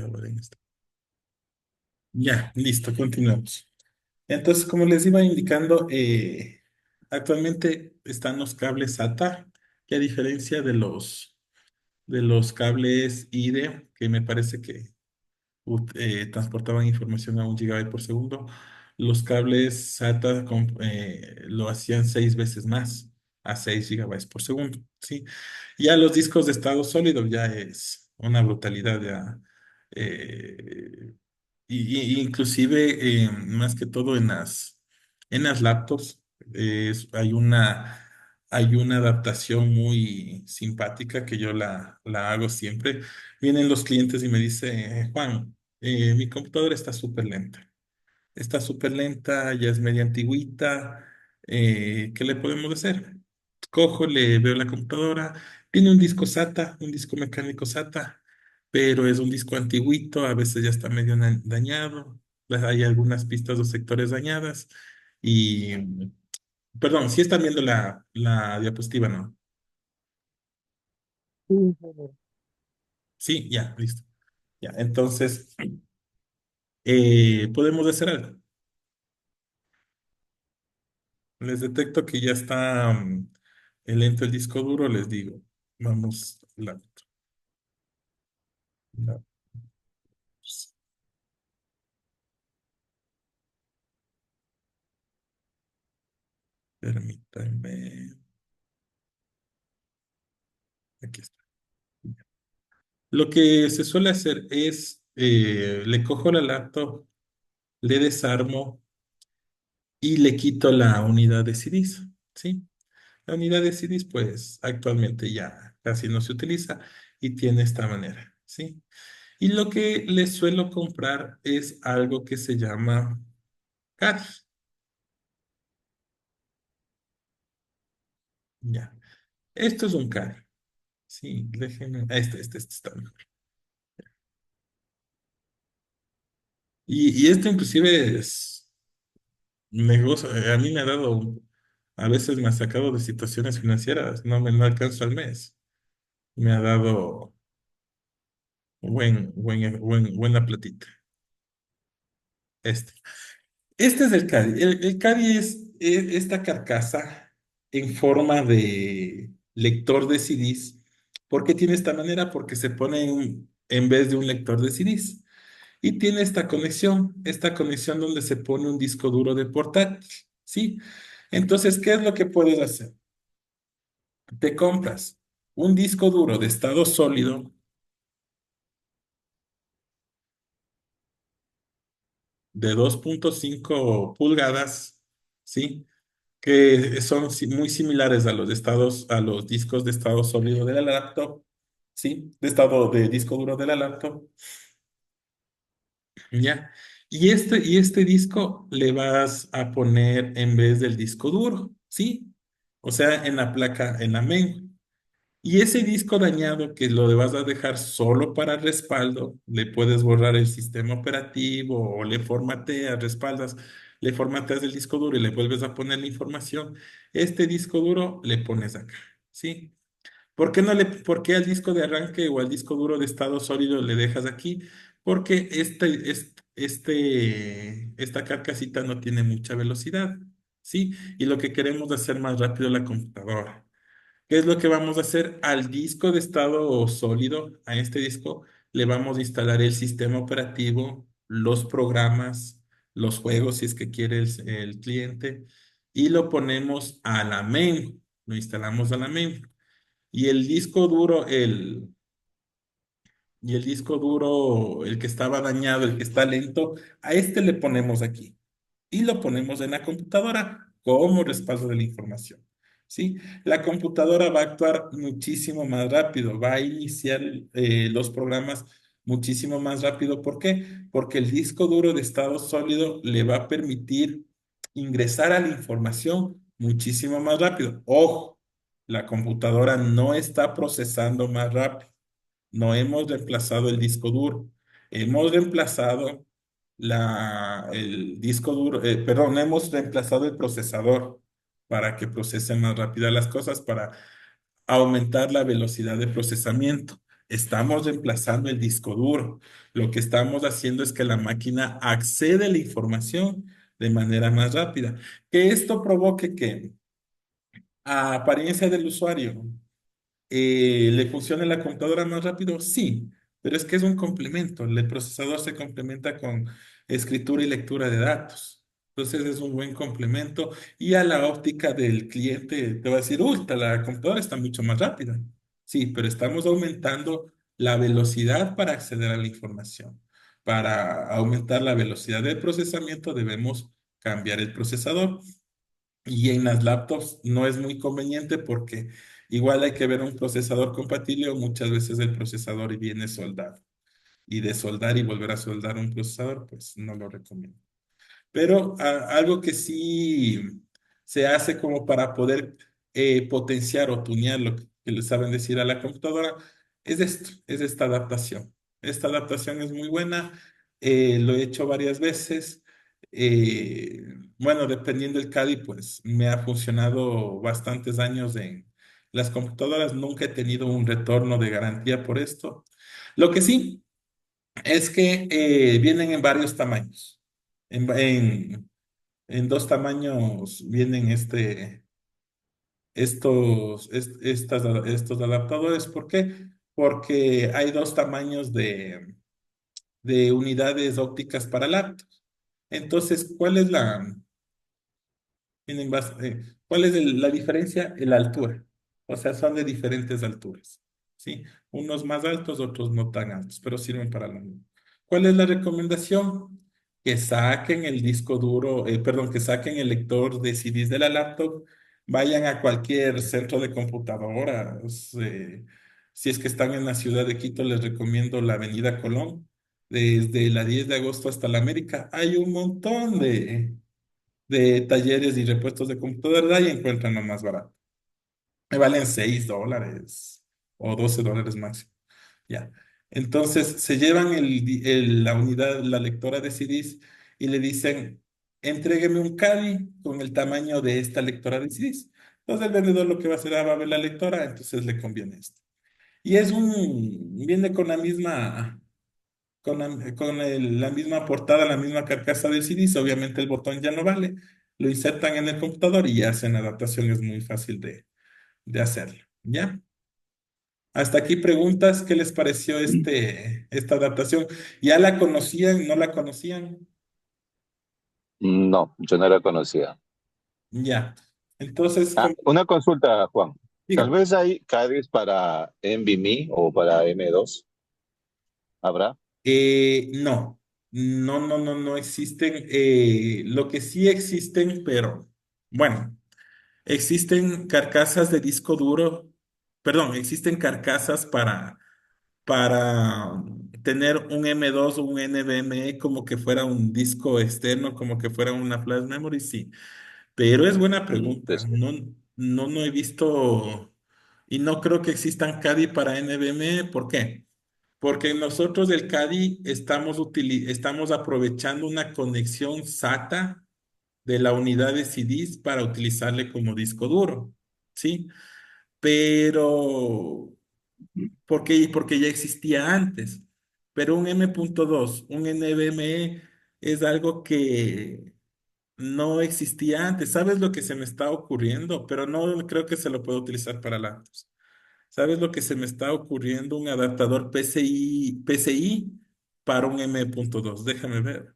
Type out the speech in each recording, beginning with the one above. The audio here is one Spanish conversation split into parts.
A ver, ahí está. Ya, listo, continuamos. Entonces, como les iba indicando, actualmente están los cables SATA, que a diferencia de los cables IDE, que me parece que transportaban información a 1 GB por segundo, los cables SATA lo hacían 6 veces más, a 6 GB por segundo, ¿sí? Ya los discos de estado sólido ya es una brutalidad, ya. eh, Inclusive, más que todo en las laptops, hay una adaptación muy simpática que yo la hago siempre. Vienen los clientes y me dicen, Juan, mi computadora está súper lenta. Está súper lenta, ya es media antigüita. ¿Qué le podemos hacer? Cojo, le veo la computadora. Tiene un disco SATA, un disco mecánico SATA, pero es un disco antiguito, a veces ya está medio dañado. Hay algunas pistas o sectores dañadas. Y, perdón, si están viendo la diapositiva, ¿no? Ujú. Sí, ya, listo. Ya, entonces, podemos hacer algo. Les detecto que ya está lento el disco duro, les digo, vamos, la- permítanme, aquí está. Lo que se suele hacer es, le cojo la laptop, le desarmo y le quito la unidad de CDs, ¿sí? La unidad de CDs, pues, actualmente ya casi no se utiliza y tiene esta manera, ¿sí? Y lo que le suelo comprar es algo que se llama CAD, ya. Esto es un CAD. Sí, déjenme. Este está mejor. Y esto inclusive es negocio. A mí me ha dado, a veces me ha sacado de situaciones financieras, no alcanzo al mes. Me ha dado buena platita. Este. Este es el Caddy. El Caddy es esta carcasa en forma de lector de CDs. ¿Por qué tiene esta manera? Porque se pone en vez de un lector de CDs. Y tiene esta conexión donde se pone un disco duro de portátil, ¿sí? Entonces, ¿qué es lo que puedes hacer? Te compras un disco duro de estado sólido de 2,5 pulgadas, ¿sí? Que son muy similares a a los discos de estado sólido de la laptop, ¿sí? De disco duro de la laptop. Ya. Y este disco le vas a poner en vez del disco duro, ¿sí? O sea, en la placa, en la main. Y ese disco dañado que lo vas a dejar solo para respaldo, le puedes borrar el sistema operativo o le formateas el disco duro y le vuelves a poner la información. Este disco duro le pones acá, ¿sí? ¿Por qué al disco de arranque o al disco duro de estado sólido le dejas aquí? Porque esta carcasita no tiene mucha velocidad, ¿sí? Y lo que queremos es hacer más rápido la computadora. ¿Qué es lo que vamos a hacer? Al disco de estado sólido, a este disco, le vamos a instalar el sistema operativo, los programas, los juegos, si es que quiere el cliente, y lo ponemos a la main, lo instalamos a la main. Y el disco duro, el que estaba dañado, el que está lento, a este le ponemos aquí y lo ponemos en la computadora como respaldo de la información. ¿Sí? La computadora va a actuar muchísimo más rápido, va a iniciar los programas muchísimo más rápido. ¿Por qué? Porque el disco duro de estado sólido le va a permitir ingresar a la información muchísimo más rápido. Ojo, la computadora no está procesando más rápido. No hemos reemplazado el disco duro. Hemos reemplazado el disco duro, perdón, hemos reemplazado el procesador para que procese más rápido las cosas, para aumentar la velocidad de procesamiento. Estamos reemplazando el disco duro. Lo que estamos haciendo es que la máquina accede a la información de manera más rápida. Que esto provoque que, a apariencia del usuario, ¿le funciona la computadora más rápido? Sí, pero es que es un complemento. El procesador se complementa con escritura y lectura de datos. Entonces es un buen complemento. Y a la óptica del cliente te va a decir, uy, la computadora está mucho más rápida. Sí, pero estamos aumentando la velocidad para acceder a la información. Para aumentar la velocidad del procesamiento debemos cambiar el procesador. Y en las laptops no es muy conveniente porque igual hay que ver un procesador compatible o muchas veces el procesador viene soldado. Y de soldar y volver a soldar un procesador, pues no lo recomiendo. Pero algo que sí se hace como para poder potenciar o tunear lo que le saben decir a la computadora es esto, es esta adaptación. Esta adaptación es muy buena, lo he hecho varias veces. eh, bueno, dependiendo del CADI, pues me ha funcionado bastantes años en las computadoras. Nunca he tenido un retorno de garantía por esto. Lo que sí es que vienen en varios tamaños. En dos tamaños vienen estos adaptadores. ¿Por qué? Porque hay dos tamaños de unidades ópticas para laptops. Entonces, ¿cuál es la diferencia? La altura. O sea, son de diferentes alturas. ¿Sí? Unos más altos, otros no tan altos, pero sirven para lo mismo. ¿Cuál es la recomendación? Que saquen el disco duro, perdón, que saquen el lector de CDs de la laptop, vayan a cualquier centro de computadoras. Si es que están en la ciudad de Quito, les recomiendo la Avenida Colón. Desde la 10 de agosto hasta la América, hay un montón de talleres y repuestos de computadora y encuentran lo más barato. Me valen $6 o $12 máximo. Ya. Entonces se llevan la unidad, la lectora de CDs y le dicen, entrégueme un Cadi con el tamaño de esta lectora de CDs. Entonces el vendedor lo que va a hacer, va a ver la lectora, entonces le conviene esto. Y viene con la misma la misma portada, la misma carcasa del CD, obviamente el botón ya no vale, lo insertan en el computador y hacen adaptación, es muy fácil de hacerlo, ¿ya? Hasta aquí preguntas, ¿qué les pareció esta adaptación? ¿Ya la conocían, no la conocían? No, yo no la conocía. Ya. Entonces, Ah, una consulta, Juan. Tal diga, vez hay CADIs para NVMe o para M2. ¿Habrá? no, no existen, lo que sí existen, pero bueno. Existen carcasas de disco duro, perdón, existen carcasas para tener un M2 o un NVMe como que fuera un disco externo, como que fuera una flash memory, sí. Pero es buena pregunta. No he visto y no creo que existan CADI para NVMe. ¿Por qué? Porque nosotros del CADI estamos aprovechando una conexión SATA de la unidad de CDs para utilizarle como disco duro, ¿sí? Pero, ¿por qué? Porque ya existía antes. Pero un M.2, un NVMe es algo que no existía antes. ¿Sabes lo que se me está ocurriendo? Pero no creo que se lo pueda utilizar para laptops. ¿Sabes lo que se me está ocurriendo? Un adaptador PCI para un M.2. Déjame ver.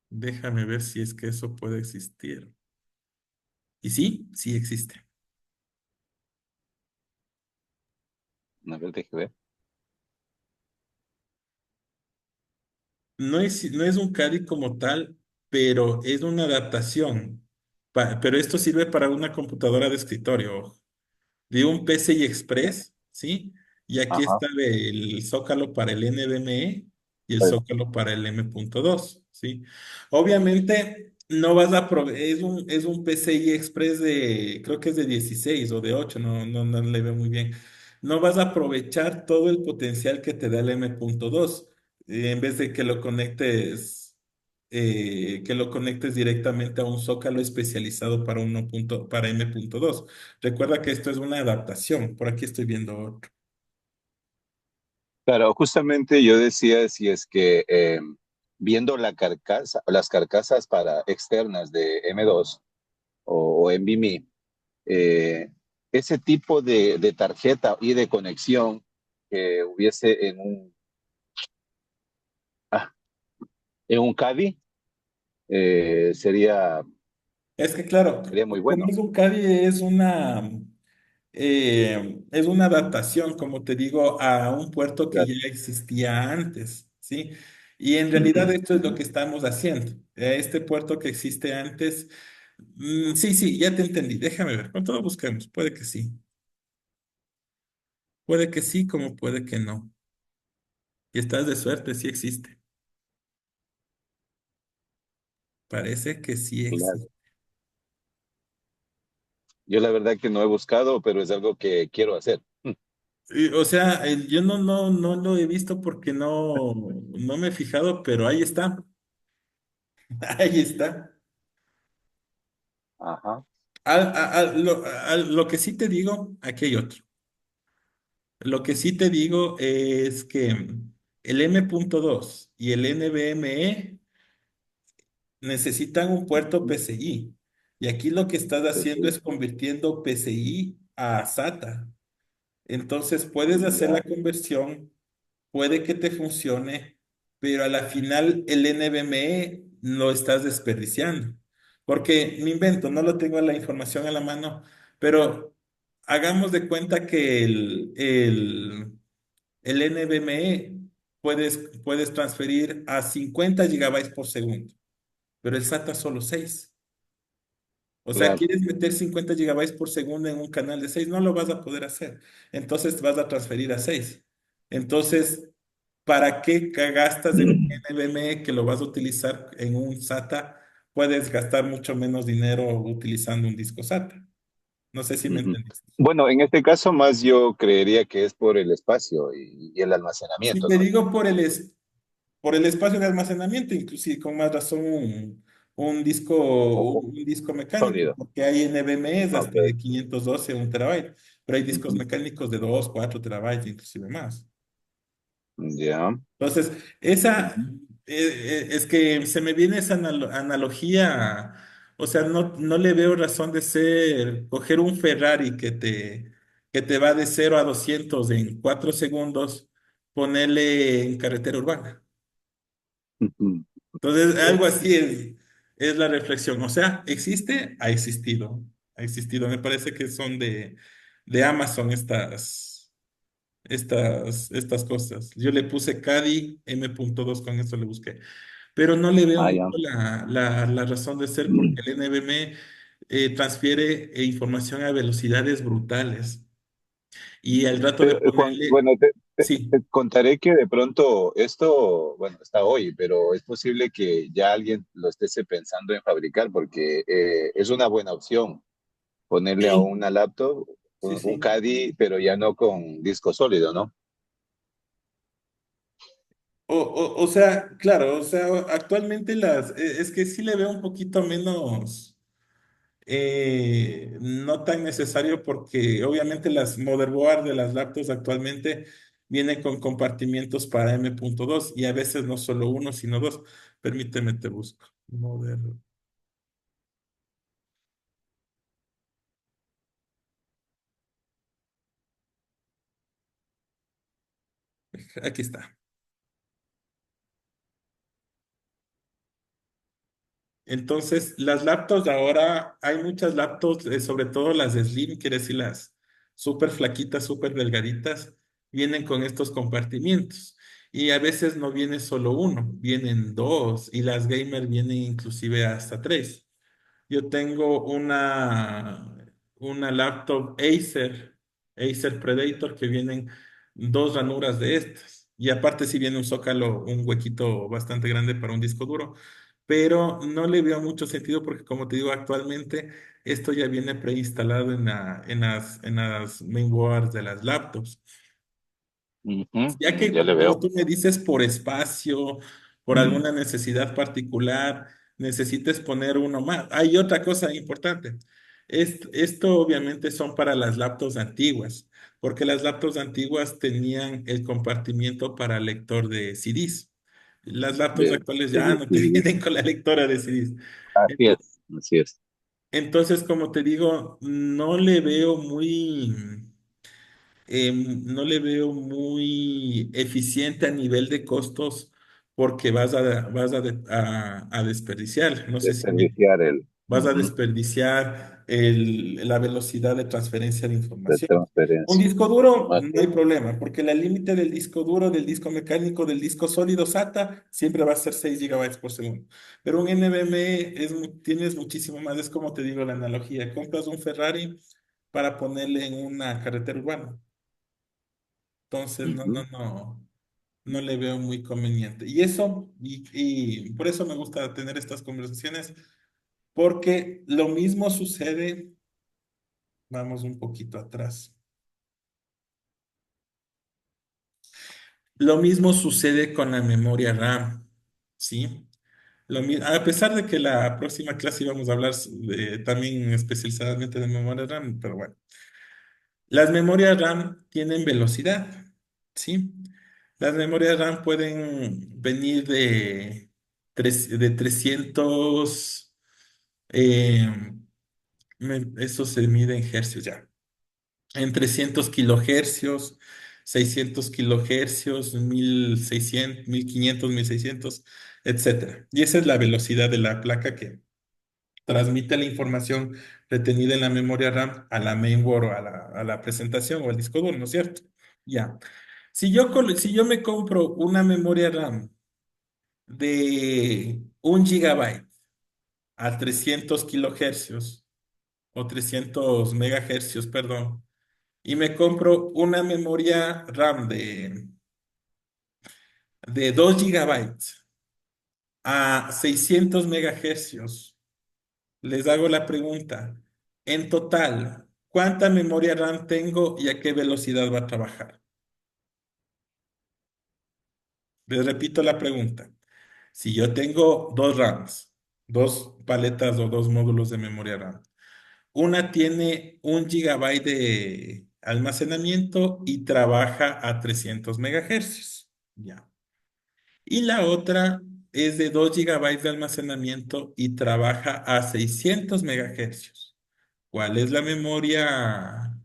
Déjame ver si es que eso puede existir. Y sí, sí existe. A ver, déjame ver. No es un CADI como tal, pero es una adaptación. Pero esto sirve para una computadora de escritorio, ojo, de un PCI Express, ¿sí? Y aquí Ajá. está el zócalo para el NVMe y el Sí. zócalo para el M.2, ¿sí? Obviamente no vas a es un PCI Express creo que es de 16 o de 8, no le veo muy bien. No vas a aprovechar todo el potencial que te da el M.2. En vez de que lo conectes. que lo conectes directamente a un zócalo especializado para, para M.2. Recuerda que esto es una adaptación. Por aquí estoy viendo otro. Claro, justamente yo decía si es que viendo la carcasa, las carcasas para externas de M2 o NVMe, ese tipo de tarjeta y de conexión que hubiese ah, en un CADI sería, Es que claro, sería muy como bueno. es un Cadi, es una adaptación, como te digo, a un puerto que Claro. ya existía antes, ¿sí? Y en realidad Ujú. esto es lo que estamos haciendo. Este puerto que existe antes, sí, sí, ya te entendí. Déjame ver, con todo busquemos. Puede que sí. Puede que sí, como puede que no. Y estás de suerte, sí existe. Parece que sí Claro. existe. Yo la verdad que no he buscado, pero es algo que quiero hacer. O sea, yo no lo he visto porque no me he fijado, pero ahí está. Ahí está. Ajá. Lo que sí te digo, aquí hay otro. Lo que sí te digo es que el M.2 y el NVMe necesitan un puerto PCI. Y aquí lo que estás Pues haciendo sí. es convirtiendo PCI a SATA. Entonces puedes hacer la Ya. conversión, puede que te funcione, pero a la final el NVMe lo estás desperdiciando. Porque me invento, no lo tengo la información a la mano, pero hagamos de cuenta que el NVMe puedes transferir a 50 gigabytes por segundo, pero el SATA solo 6. O sea, Claro. quieres meter 50 gigabytes por segundo en un canal de 6, no lo vas a poder hacer. Entonces vas a transferir a 6. Entonces, ¿para qué gastas en un NVMe que lo vas a utilizar en un SATA? Puedes gastar mucho menos dinero utilizando un disco SATA. No sé si me Ujú. entendiste. Bueno, en este caso más yo creería que es por el espacio y el Si almacenamiento, te ¿no? digo por el espacio de almacenamiento, inclusive con más razón O- un disco mecánico, Sólido. porque hay NVMe's Ok. hasta de 512 un terabyte, pero hay discos Ujú. mecánicos de 2 4 terabytes, inclusive más. Ya. Entonces, es que se me viene esa analogía, o sea, no le veo razón de ser coger un Ferrari que te va de 0 a 200 en 4 segundos, ponerle en carretera urbana. Ujú. Entonces, Sí. algo así es la reflexión. O sea, ¿existe? Ha existido. Ha existido. Me parece que son de Amazon estas cosas. Yo le puse CADI M.2, con eso le busqué. Pero no le veo Ah, mucho ya. la razón de ser porque el NVMe transfiere información a velocidades brutales. Y al rato de Pero Juan, ponerle, bueno, sí. te contaré que de pronto esto, bueno, está hoy, pero es posible que ya alguien lo esté pensando en fabricar porque es una buena opción ponerle a Sí, una laptop sí, un sí. Caddy, pero ya no con disco sólido, ¿no? O sea, claro, o sea, actualmente es que sí le veo un poquito menos, no tan necesario porque obviamente las motherboard de las laptops actualmente vienen con compartimientos para M.2 y a veces no solo uno, sino dos. Permíteme, te busco. Aquí está. Entonces, las laptops ahora, hay muchas laptops, sobre todo las de Slim, quiere decir las súper flaquitas, súper delgaditas, vienen con estos compartimientos. Y a veces no viene solo uno, vienen dos, y las gamer vienen inclusive hasta tres. Yo tengo una laptop Acer Predator, que vienen dos ranuras de estas. Y aparte si viene un zócalo, un huequito bastante grande para un disco duro. Pero no le veo mucho sentido porque, como te digo, actualmente esto ya viene preinstalado en las mainboards de las Ujú. ya que Ya le como veo. tú me dices por espacio, por alguna necesidad particular, necesites poner uno más. Hay otra cosa importante. Esto obviamente son para las laptops antiguas, porque las laptops antiguas tenían el compartimiento para lector de CDs. Las laptops de, actuales ya no te sí, vienen con la lectora de CDs. así es, así es. Entonces, como te digo, no le veo muy eficiente a nivel de costos porque vas a desperdiciar. No sé si Desperdiciar el vas a desperdiciar la velocidad de transferencia de de información. Un transferencia. disco duro, Así no hay es. problema, porque la límite del disco duro, del disco mecánico, del disco sólido SATA, siempre va a ser 6 gigabytes por segundo. Pero un NVMe tienes muchísimo más. Es como te digo la analogía. Compras un Ferrari para ponerle en una carretera urbana. Entonces, Ujú. no le veo muy conveniente. Y por eso me gusta tener estas conversaciones, porque lo mismo sucede, vamos un poquito atrás. Lo mismo sucede con la memoria RAM, ¿sí? A pesar de que la próxima clase íbamos a hablar también especializadamente de memoria RAM, pero bueno. Las memorias RAM tienen velocidad, ¿sí? Las memorias RAM pueden venir de 300, eh, eso se mide en hercios ya, en 300 kilohercios, 600 kilohercios, 1600, 1500, 1600, etcétera. Y esa es la velocidad de la placa que transmite la información retenida en la memoria RAM a la mainboard o a la presentación o al disco duro, ¿no es cierto? Ya. Si yo me compro una memoria RAM de 1 GB a 300 kilohercios o 300 megahercios, perdón, y me compro una memoria RAM de 2 GB a 600 megahercios, les hago la pregunta, en total, ¿cuánta memoria RAM tengo y a qué velocidad va a trabajar? Les repito la pregunta. Si yo tengo dos RAMs, dos paletas o dos módulos de memoria RAM, una tiene 1 GB de almacenamiento y trabaja a 300 megahercios. Ya. Y la otra es de 2 GB de almacenamiento y trabaja a 600 megahercios. ¿Cuál es la memoria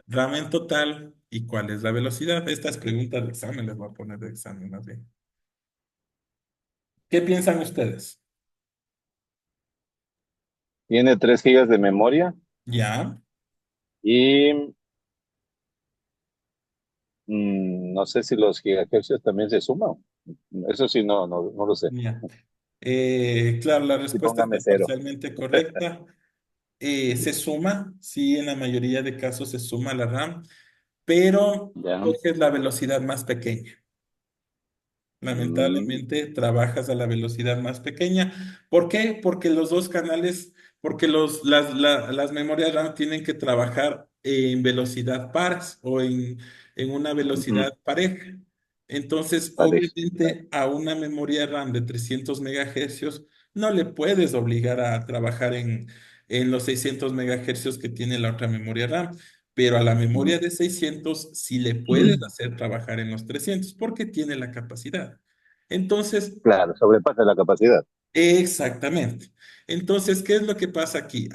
RAM en total y cuál es la velocidad? Estas preguntas de examen les voy a poner de examen más bien. ¿Qué piensan ustedes? Tiene 3 gigas de memoria ¿Ya? y no sé si los gigahercios también se suman. Eso sí, no lo sé. Ya. Claro, la Sí, respuesta póngame está cero. parcialmente correcta. Se suma, sí, en la mayoría de casos se suma la RAM, pero Ya. coges la velocidad más pequeña. Mm, Lamentablemente trabajas a la velocidad más pequeña. ¿Por qué? Porque los dos canales, porque las memorias RAM tienen que trabajar en velocidad pares o en una ujú, velocidad pareja. Entonces, parejo. obviamente, a una memoria RAM de 300 megahercios no le puedes obligar a trabajar en los 600 megahercios que tiene la otra memoria RAM. Pero a la Mm, memoria de 600 sí le puedes hacer trabajar en los 300 porque tiene la capacidad. Entonces, claro, sobrepasa la capacidad. exactamente. Entonces, ¿qué es lo que pasa aquí?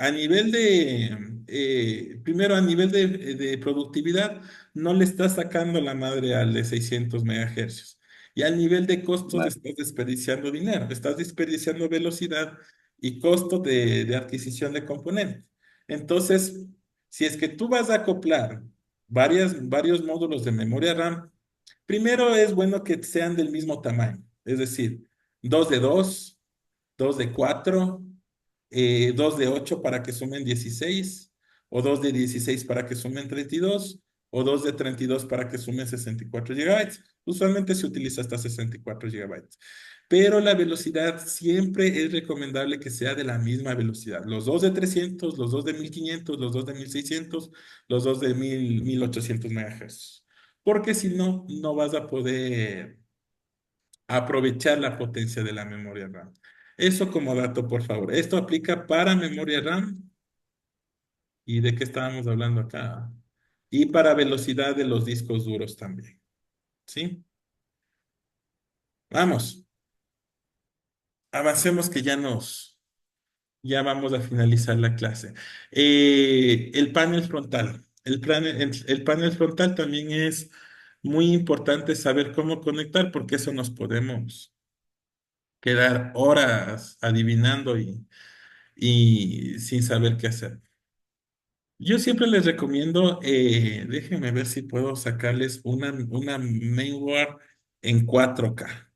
Primero, a nivel de productividad, no le estás sacando la madre al de 600 megahercios. Y al nivel de costos, Vale. estás desperdiciando dinero, estás desperdiciando velocidad y costo de adquisición de componentes. Entonces, si es que tú vas a acoplar varios módulos de memoria RAM, primero es bueno que sean del mismo tamaño, es decir, dos de dos, dos de cuatro, dos de ocho para que sumen 16, o dos de 16 para que sumen 32, o dos de 32 para que sumen 64 gigabytes. Usualmente se utiliza hasta 64 gigabytes. Pero la velocidad siempre es recomendable que sea de la misma velocidad. Los dos de 300, los dos de 1500, los dos de 1600, los dos de 1800 megahertz. Porque si no, no vas a poder aprovechar la potencia de la memoria RAM. Eso como dato, por favor. Esto aplica para memoria RAM. ¿Y de qué estábamos hablando acá? Y para velocidad de los discos duros también. ¿Sí? Vamos, avancemos que ya vamos a finalizar la clase. El panel frontal. El panel frontal también es muy importante saber cómo conectar porque eso nos podemos quedar horas adivinando y sin saber qué hacer. Yo siempre les recomiendo, déjenme ver si puedo sacarles una mainboard en 4K.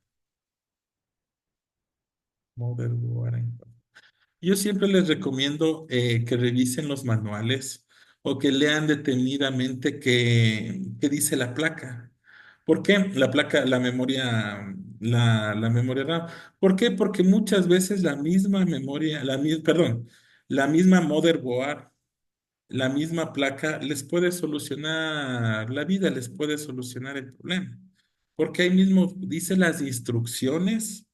Motherboard en 4K. Yo siempre les recomiendo que revisen los manuales o que lean detenidamente qué dice la placa. ¿Por qué? La placa, la memoria RAM. ¿Por qué? Porque muchas veces la misma memoria, perdón, la misma motherboard, la misma placa les puede solucionar la vida, les puede solucionar el problema. Porque ahí mismo dice las instrucciones,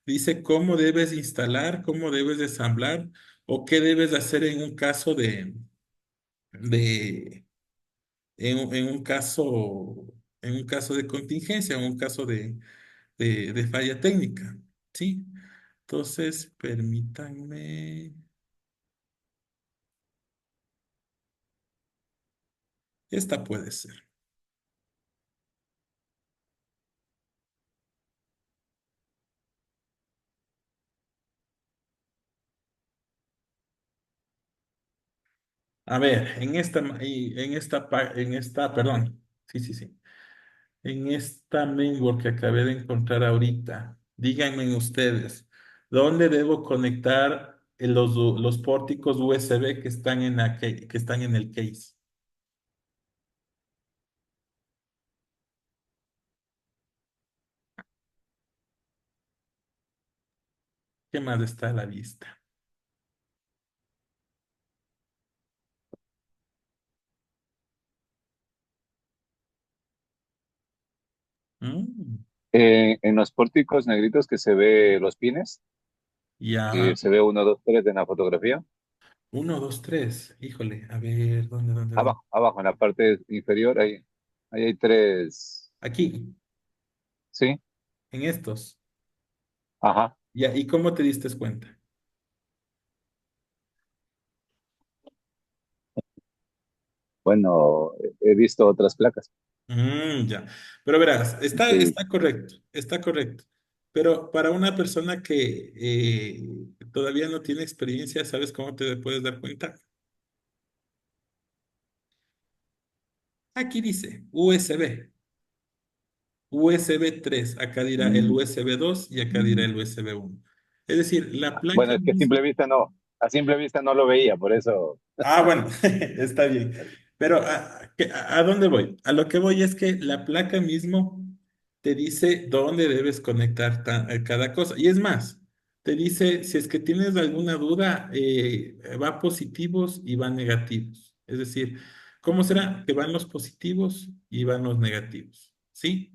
dice cómo debes instalar, cómo debes ensamblar o qué debes hacer en un caso de en un caso de contingencia, en un caso de falla técnica. ¿Sí? Entonces, permítanme. Esta puede ser. A ver, perdón, sí, sí, sí, en esta mainboard que acabé de encontrar ahorita, díganme ustedes, ¿dónde debo conectar los pórticos USB que están que están en el case? ¿Qué más está a la vista? Mm, En los pórticos negritos que se ve los pines, ya, que se ve uno, dos, tres en la fotografía, uno, dos, tres, híjole, a ver, ¿dónde? abajo, abajo, en la parte inferior, ahí hay tres, Aquí, ¿sí? en estos. Ajá. Ya, ¿y cómo te diste cuenta? Bueno, he visto otras placas. Ya. Pero verás, Sí. está correcto, está correcto. Pero para una persona que todavía no tiene experiencia, ¿sabes cómo te puedes dar cuenta? Aquí dice USB, USB 3, acá dirá el USB 2 y acá dirá el USB 1. Es decir, la Bueno, placa es que misma. a simple vista no lo veía, por eso. Ah, bueno, está bien. Pero ¿a dónde voy? A lo que voy es que la placa mismo te dice dónde debes conectar cada cosa. Y es más, te dice si es que tienes alguna duda, va positivos y va negativos. Es decir, ¿cómo será? Que van los positivos y van los negativos. ¿Sí?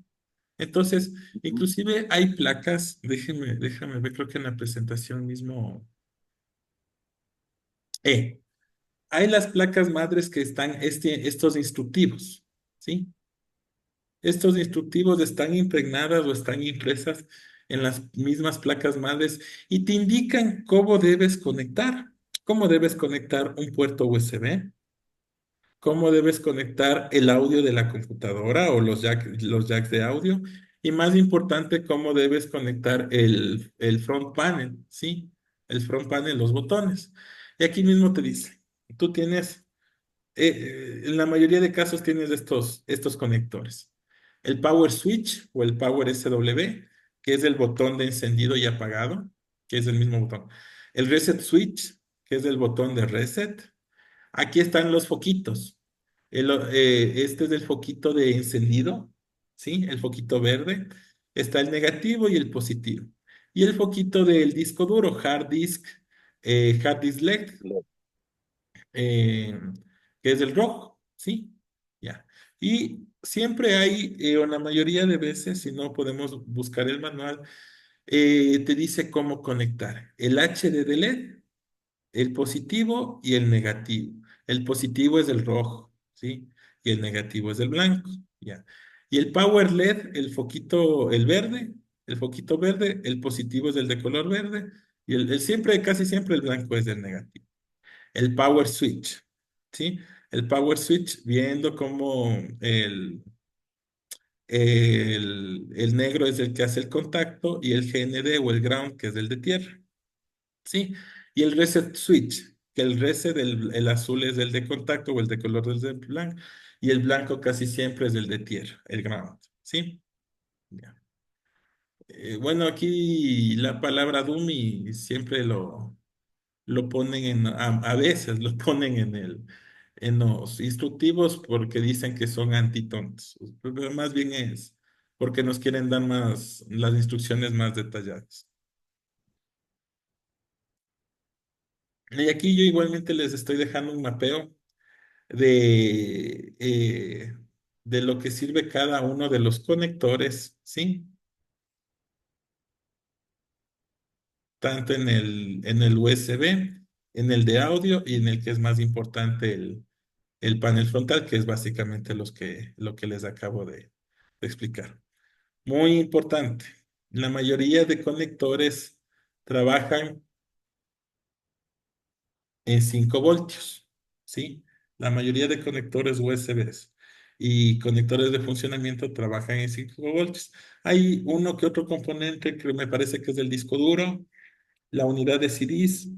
Entonces, Ujú. inclusive hay placas, déjame ver, creo que en la presentación mismo. Eh, Hay las placas madres que están estos instructivos, ¿sí? Estos instructivos están impregnadas o están impresas en las mismas placas madres y te indican cómo debes conectar un puerto USB, cómo debes conectar el audio de la computadora o los jacks de audio y más importante, cómo debes conectar el front panel, ¿sí? El front panel, los botones. Y aquí mismo te dice, tú tienes en la mayoría de casos tienes estos conectores. El Power Switch o el Power SW, que es el botón de encendido y apagado, que es el mismo botón. El Reset Switch, que es el botón de reset. Aquí están los foquitos. Este es el foquito de encendido, ¿sí? El foquito verde. Está el negativo y el positivo. Y el foquito del disco duro, hard disk LED, eh, que es el rojo, ¿sí? Ya. Y siempre hay, o la mayoría de veces, si no podemos buscar el manual, te dice cómo conectar el HDD LED, el positivo y el negativo. El positivo es el rojo, ¿sí? Y el negativo es el blanco, ¿ya? Y el Power LED, el foquito, el foquito verde, el positivo es el de color verde y siempre, casi siempre el blanco es el negativo. El Power Switch, ¿sí? El Power Switch, viendo cómo el negro es el que hace el contacto y el GND o el ground, que es el de tierra. Sí, y el reset switch, que el reset el azul es el de contacto o el de color es el blanco, y el blanco casi siempre es el de tierra, el ground. ¿Sí? Ya. Bueno, aquí la palabra dummy siempre lo ponen a veces lo ponen en los instructivos porque dicen que son antitontos, pero más bien es porque nos quieren dar más, las instrucciones más detalladas. Y aquí yo igualmente les estoy dejando un mapeo de, eh, de lo que sirve cada uno de los conectores, ¿sí? Tanto en el USB, en el de audio y en el que es más importante el panel frontal, que es básicamente lo que les acabo de explicar. Muy importante, la mayoría de conectores trabajan en 5 voltios, ¿sí? La mayoría de conectores USBs y conectores de funcionamiento trabajan en 5 voltios. Hay uno que otro componente que me parece que es el disco duro, la unidad de CDs,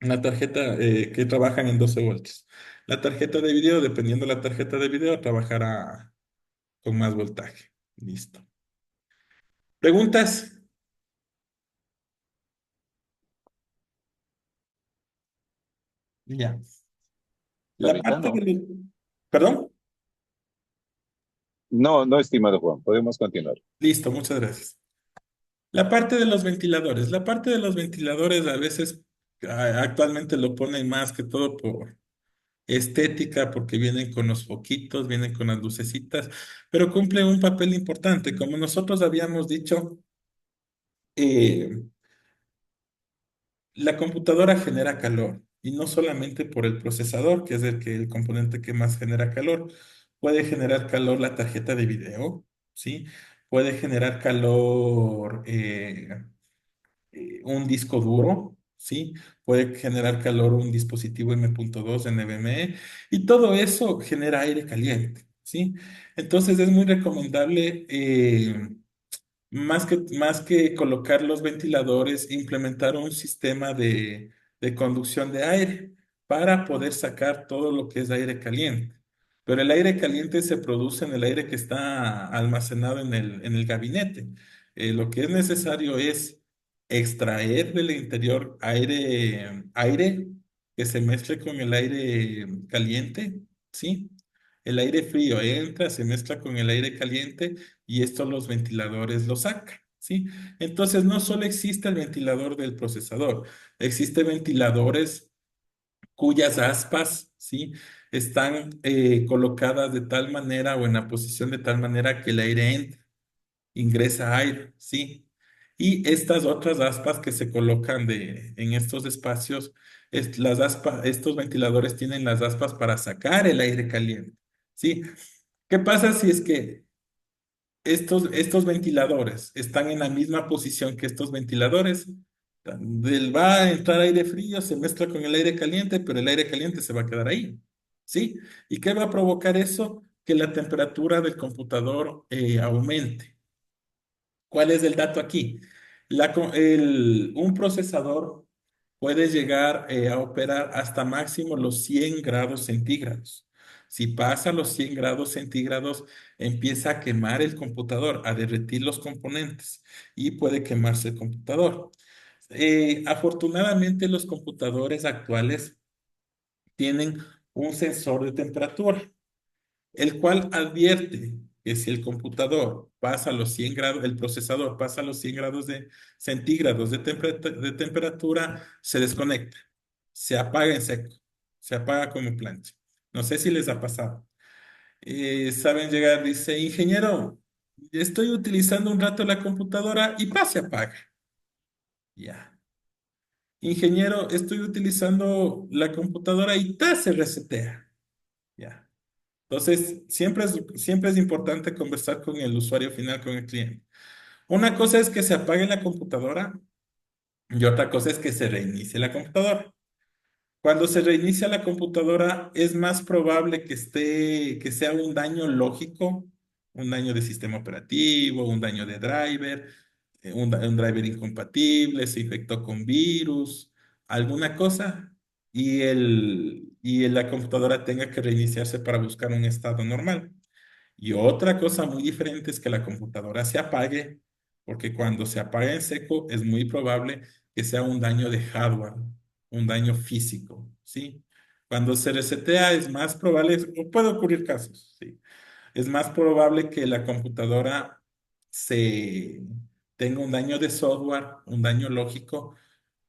una tarjeta que trabajan en 12 voltios. La tarjeta de video, dependiendo de la tarjeta de video, trabajará con más voltaje. Listo. ¿Preguntas? Ya. La Ahorita parte de no. los... ¿Perdón? No, no, estimado Juan, podemos continuar. Listo, muchas gracias. La parte de los ventiladores. La parte de los ventiladores a veces actualmente lo ponen más que todo por estética, porque vienen con los foquitos, vienen con las lucecitas, pero cumple un papel importante. Como nosotros habíamos dicho, eh, la computadora genera calor y no solamente por el procesador, que es el componente que más genera calor. Puede generar calor la tarjeta de video, ¿sí? Puede generar calor un disco duro, ¿sí? Puede generar calor un dispositivo M.2 NVMe y todo eso genera aire caliente, ¿sí? Entonces es muy recomendable, más que colocar los ventiladores, implementar un sistema de conducción de aire para poder sacar todo lo que es aire caliente. Pero el aire caliente se produce en el aire que está almacenado en el gabinete. Lo que es necesario es extraer del interior aire que se mezcle con el aire caliente, ¿sí? El aire frío entra, se mezcla con el aire caliente y esto los ventiladores lo sacan, ¿sí? Entonces no solo existe el ventilador del procesador, existen ventiladores cuyas aspas, ¿sí? Están colocadas de tal manera o en la posición de tal manera que el aire entra, ingresa aire, ¿sí? Y estas otras aspas que se colocan en estos espacios, estos ventiladores tienen las aspas para sacar el aire caliente, ¿sí? ¿Qué pasa si es que estos ventiladores están en la misma posición que estos ventiladores? Va a entrar aire frío, se mezcla con el aire caliente, pero el aire caliente se va a quedar ahí, ¿sí? ¿Y qué va a provocar eso? Que la temperatura del computador aumente. ¿Cuál es el dato aquí? Un procesador puede llegar a operar hasta máximo los 100 grados centígrados. Si pasa los 100 grados centígrados, empieza a quemar el computador, a derretir los componentes y puede quemarse el computador. Afortunadamente, los computadores actuales tienen un sensor de temperatura el cual advierte que si el computador pasa los 100 grados, el procesador pasa los 100 grados de centígrados de temperatura, se desconecta, se apaga en seco, se apaga como plancha. No sé si les ha pasado. saben llegar, dice, ingeniero, estoy utilizando un rato la computadora y pase apaga. Ya. Ingeniero, estoy utilizando la computadora y ta se resetea. Ya. Entonces, siempre es importante conversar con el usuario final, con el cliente. Una cosa es que se apague la computadora y otra cosa es que se reinicie la computadora. Cuando se reinicia la computadora, es más probable que sea un daño lógico, un daño de sistema operativo, un daño de driver, un driver incompatible, se infectó con virus, alguna cosa, la computadora tenga que reiniciarse para buscar un estado normal. Y otra cosa muy diferente es que la computadora se apague, porque cuando se apaga en seco es muy probable que sea un daño de hardware, un daño físico, ¿sí? Cuando se resetea es más probable, o puede ocurrir casos, ¿sí? Es más probable que la computadora se tenga un daño de software, un daño lógico,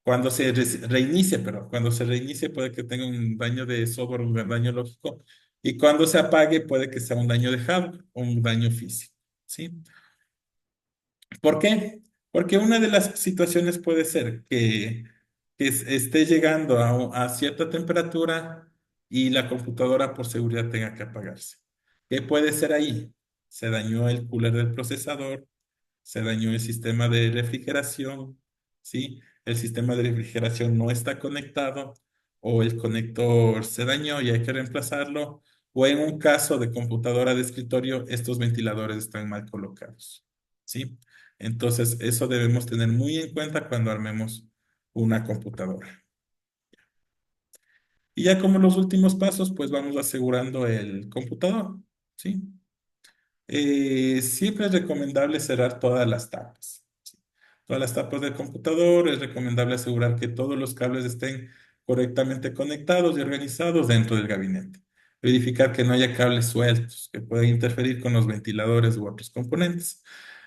reinicie, pero cuando se reinicie puede que tenga un daño de software, un daño lógico, y cuando se apague puede que sea un daño de hardware o un daño físico, ¿sí? ¿Por qué? Porque una de las situaciones puede ser que esté llegando a cierta temperatura y la computadora por seguridad tenga que apagarse. ¿Qué puede ser ahí? Se dañó el cooler del procesador, se dañó el sistema de refrigeración, ¿sí? El sistema de refrigeración no está conectado o el conector se dañó y hay que reemplazarlo. O en un caso de computadora de escritorio, estos ventiladores están mal colocados, ¿sí? Entonces, eso debemos tener muy en cuenta cuando armemos una computadora. Y ya como los últimos pasos, pues vamos asegurando el computador, ¿sí? Siempre es recomendable cerrar todas las tapas. Todas las tapas del computador, es recomendable asegurar que todos los cables estén correctamente conectados y organizados dentro del gabinete. Verificar que no haya cables sueltos que puedan interferir con los ventiladores u otros componentes.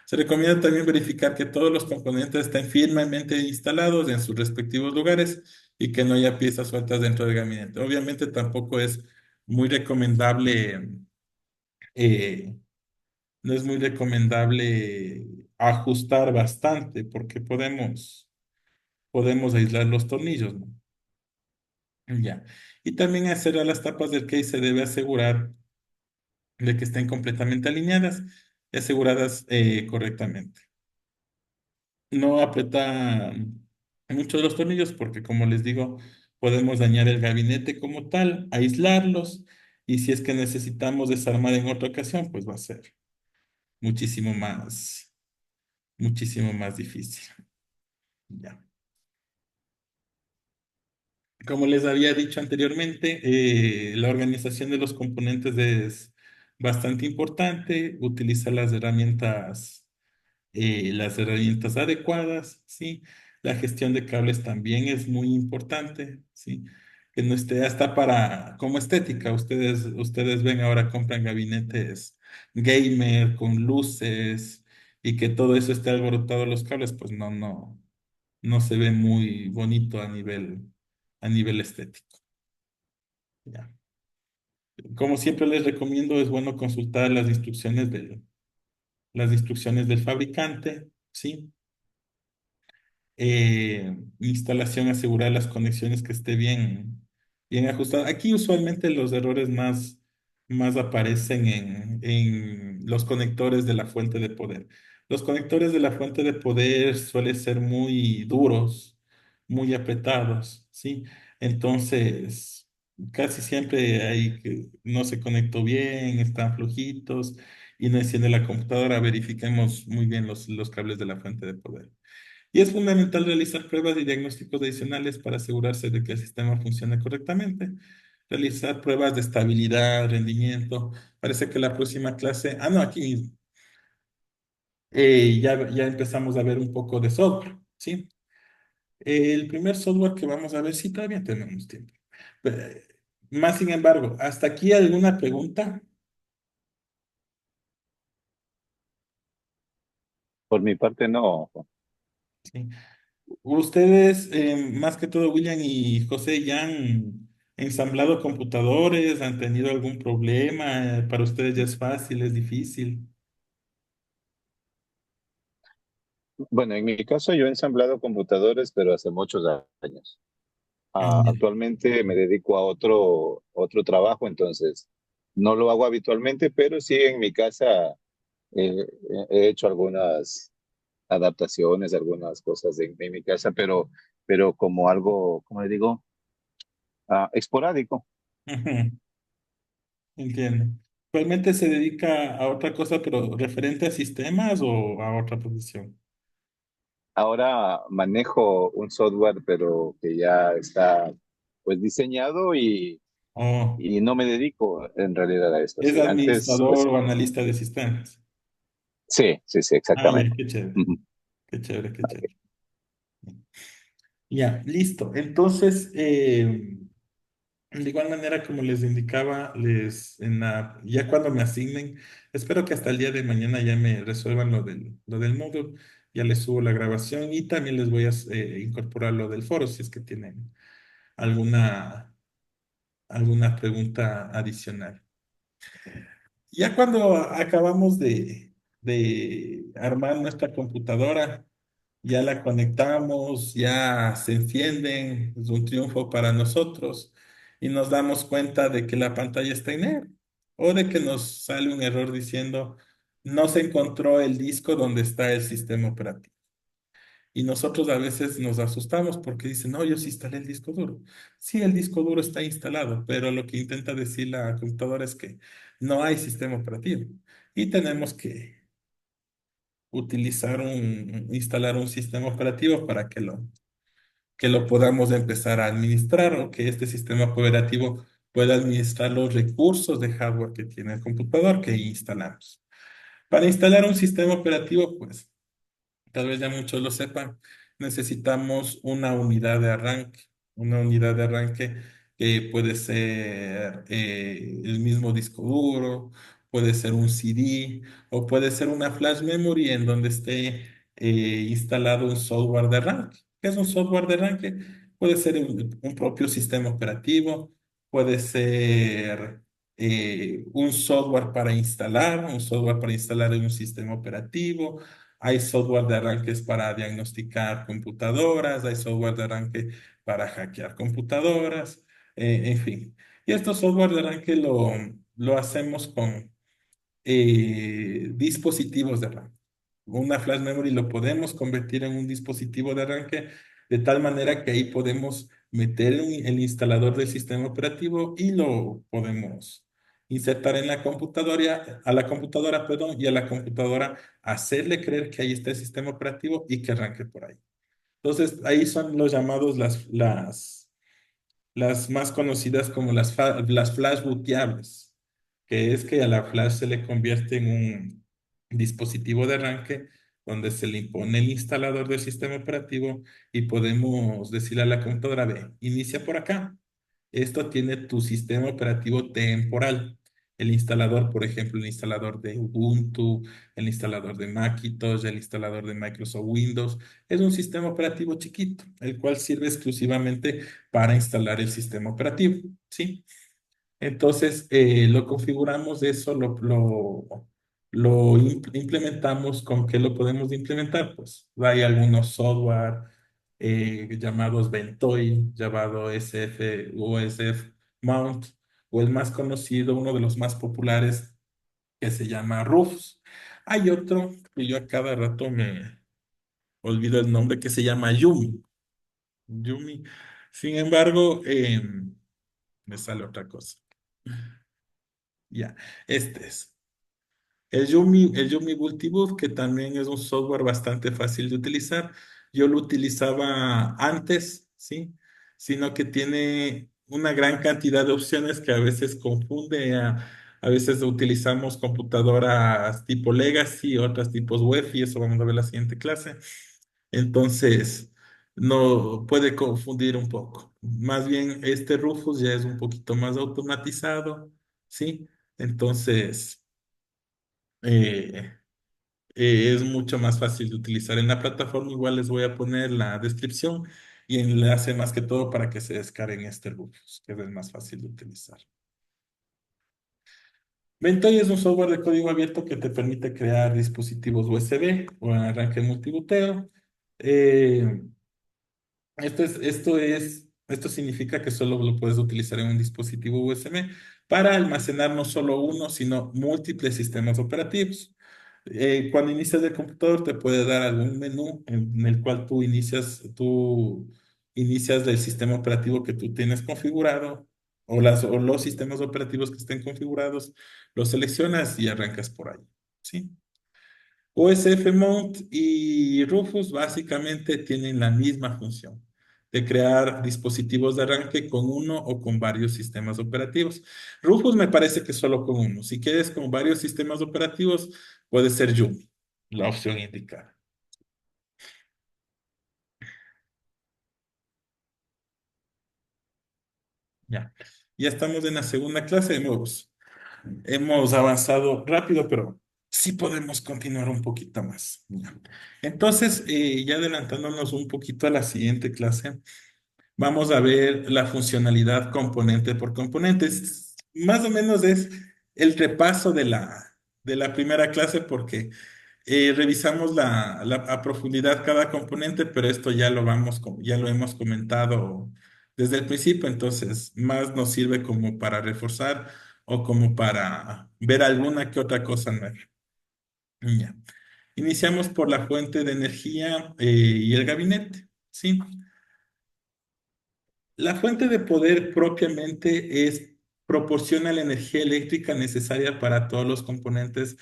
Se recomienda también verificar que todos los componentes estén firmemente instalados en sus respectivos lugares y que no haya piezas sueltas dentro del gabinete. Obviamente tampoco es muy recomendable eh, no es muy recomendable ajustar bastante porque podemos aislar los tornillos, ¿no? Ya. Y también hacer a las tapas del case se debe asegurar de que estén completamente alineadas y aseguradas correctamente. No apretar mucho de los tornillos porque, como les digo, podemos dañar el gabinete como tal, aislarlos y si es que necesitamos desarmar en otra ocasión, pues va a ser muchísimo muchísimo más difícil. Ya. Como les había dicho anteriormente, la organización de los componentes es bastante importante. Utiliza las herramientas adecuadas, ¿sí? La gestión de cables también es muy importante, ¿sí? Que no esté hasta como estética. Ustedes ven ahora compran gabinetes gamer con luces y que todo eso esté alborotado los cables, pues no se ve muy bonito a nivel estético. Ya. Como siempre les recomiendo, es bueno consultar las instrucciones del fabricante, ¿sí? Instalación, asegurar las conexiones que esté bien ajustada. Aquí usualmente los errores más aparecen en los conectores de la fuente de poder. Los conectores de la fuente de poder suelen ser muy duros, muy apretados, ¿sí? Entonces, casi siempre hay que no se conectó bien, están flojitos y no enciende la computadora. Verifiquemos muy bien los cables de la fuente de poder. Y es fundamental realizar pruebas y diagnósticos adicionales para asegurarse de que el sistema funcione correctamente. Realizar pruebas de estabilidad, rendimiento. Parece que la próxima clase, no, aquí mismo, ya empezamos a ver un poco de software, ¿sí? El primer software que vamos a ver, sí, todavía tenemos tiempo. Eh, Más sin embargo, ¿hasta aquí alguna pregunta? Por mi parte, no. Sí. Ustedes, más que todo William y José, ya han ensamblado computadores, ¿han tenido algún problema? ¿Para ustedes ya es fácil, es difícil? Bueno, en mi caso yo he ensamblado computadores, pero hace muchos años. Ah, ya. Actualmente me dedico a otro trabajo, entonces no lo hago habitualmente, pero sí en mi casa eh, he hecho algunas adaptaciones, algunas cosas en mi casa, pero como algo, ¿cómo le digo? Esporádico. Ujú, entiendo. ¿Actualmente se dedica a otra cosa, pero referente a sistemas o a otra posición? Ahora manejo un software, pero que ya está pues diseñado ¿O y no me dedico en realidad a esto. es Sí, antes, administrador pues o analista de sistemas? sí, sí, sí, Ah, ya, exactamente. qué chévere, Ujú. qué chévere, qué chévere. Ya, listo. Entonces, de igual manera, como les indicaba, ya cuando me asignen, espero que hasta el día de mañana ya me resuelvan lo del módulo, ya les subo la grabación y también les voy a incorporar lo del foro si es que tienen alguna, alguna pregunta adicional. Ya cuando acabamos de armar nuestra computadora, ya la conectamos, ya se encienden, es un triunfo para nosotros y nos damos cuenta de que la pantalla está en negro o de que nos sale un error diciendo no se encontró el disco donde está el sistema operativo. Y nosotros a veces nos asustamos porque dicen, no, yo sí instalé el disco duro. Sí, el disco duro está instalado, pero lo que intenta decir la computadora es que no hay sistema operativo y tenemos que instalar un sistema operativo para que lo podamos empezar a administrar o que este sistema operativo pueda administrar los recursos de hardware que tiene el computador que instalamos. Para instalar un sistema operativo, pues tal vez ya muchos lo sepan, necesitamos una unidad de arranque que puede ser el mismo disco duro, puede ser un CD o puede ser una flash memory en donde esté instalado un software de arranque. ¿Qué es un software de arranque? Puede ser un propio sistema operativo, puede ser un software para instalar en un sistema operativo. Hay software de arranques para diagnosticar computadoras, hay software de arranque para hackear computadoras, en fin. Y estos software de arranque lo hacemos con dispositivos de arranque. Una flash memory lo podemos convertir en un dispositivo de arranque de tal manera que ahí podemos meter el instalador del sistema operativo y lo podemos insertar en la computadora, a la computadora, perdón, y a la computadora hacerle creer que ahí está el sistema operativo y que arranque por ahí. Entonces, ahí son los llamados las más conocidas como las flash booteables, que es que a la flash se le convierte en un dispositivo de arranque donde se le impone el instalador del sistema operativo y podemos decirle a la computadora, ve, inicia por acá. Esto tiene tu sistema operativo temporal. El instalador, por ejemplo, el instalador de Ubuntu, el instalador de Macintosh, el instalador de Microsoft Windows, es un sistema operativo chiquito, el cual sirve exclusivamente para instalar el sistema operativo, ¿sí? Entonces, lo configuramos eso, implementamos. ¿Con qué lo podemos implementar? Pues hay algunos software llamados Ventoy, llamado SF o SF Mount, o el más conocido, uno de los más populares, que se llama Rufus. Hay otro que yo a cada rato me olvido el nombre, que se llama Yumi. Yumi. Sin embargo, me sale otra cosa. Ya, este es. El Yumi Multiboot, que también es un software bastante fácil de utilizar. Yo lo utilizaba antes, ¿sí? Sino que tiene una gran cantidad de opciones que a veces confunde. A veces utilizamos computadoras tipo Legacy, otras tipos UEFI, eso vamos a ver en la siguiente clase. Entonces, no puede confundir un poco. Más bien, este Rufus ya es un poquito más automatizado, ¿sí? Entonces eh, es mucho más fácil de utilizar en la plataforma. Igual les voy a poner la descripción. y enlace más que todo para que se descarguen este Rufus, que es el más fácil de utilizar. Ventoy es un software de código abierto que te permite crear dispositivos USB o arranque multibuteo. Eh, esto significa que solo lo puedes utilizar en un dispositivo USB para almacenar no solo uno, sino múltiples sistemas operativos. Cuando inicias el computador te puede dar algún menú en el cual tú inicias el sistema operativo que tú tienes configurado o los sistemas operativos que estén configurados, los seleccionas y arrancas por ahí. ¿Sí? OSF Mount y Rufus básicamente tienen la misma función de crear dispositivos de arranque con uno o con varios sistemas operativos. Rufus me parece que solo con uno. Si quieres con varios sistemas operativos, puede ser Yumi, la opción indicada. Ya. Ya estamos en la segunda clase. Hemos avanzado rápido, pero sí podemos continuar un poquito más. Ya. Entonces, ya adelantándonos un poquito a la siguiente clase. Vamos a ver la funcionalidad componente por componente. Más o menos es el repaso de la primera clase porque revisamos a profundidad cada componente, pero esto ya lo hemos comentado desde el principio, entonces más nos sirve como para reforzar o como para ver alguna que otra cosa nueva. Ya. Iniciamos por la fuente de energía y el gabinete. ¿Sí? La fuente de poder propiamente proporciona la energía eléctrica necesaria para todos los componentes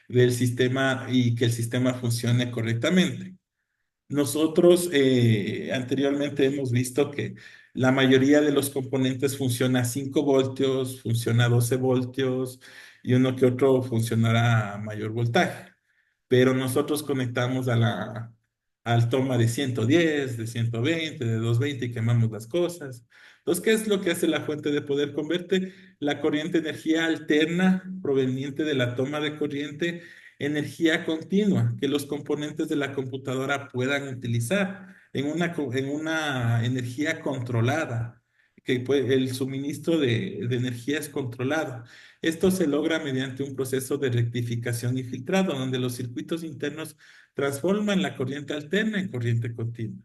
del sistema y que el sistema funcione correctamente. Nosotros anteriormente hemos visto que la mayoría de los componentes funciona a 5 voltios, funciona a 12 voltios y uno que otro funcionará a mayor voltaje. Pero nosotros conectamos al toma de 110, de 120, de 220 y quemamos las cosas. Entonces, ¿qué es lo que hace la fuente de poder? Convierte la corriente energía alterna proveniente de la toma de corriente energía continua que los componentes de la computadora puedan utilizar en una energía controlada, el suministro de energía es controlado. Esto se logra mediante un proceso de rectificación y filtrado, donde los circuitos internos transforman la corriente alterna en corriente continua.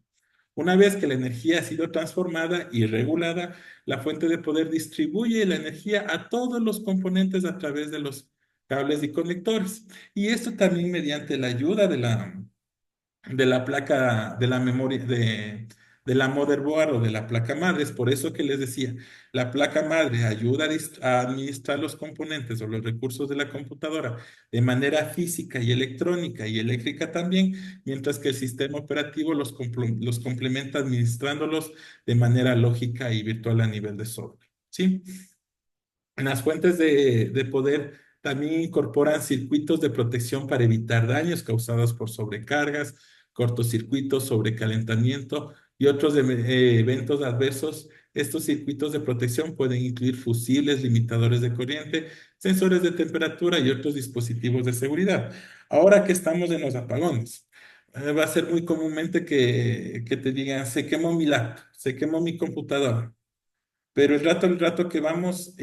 Una vez que la energía ha sido transformada y regulada, la fuente de poder distribuye la energía a todos los componentes a través de los cables y conectores. Y esto también mediante la ayuda de la placa, de la memoria, de la motherboard o de la placa madre. Es por eso que les decía, la placa madre ayuda a administrar los componentes o los recursos de la computadora de manera física y electrónica y eléctrica también, mientras que el sistema operativo los complementa administrándolos de manera lógica y virtual a nivel de software. ¿Sí? Las fuentes de poder también incorporan circuitos de protección para evitar daños causados por sobrecargas, cortocircuitos, sobrecalentamiento y otros eventos adversos. Estos circuitos de protección pueden incluir fusibles, limitadores de corriente, sensores de temperatura y otros dispositivos de seguridad. Ahora que estamos en los apagones, va a ser muy comúnmente que te digan, se quemó mi laptop, se quemó mi computadora. Pero el rato que vamos,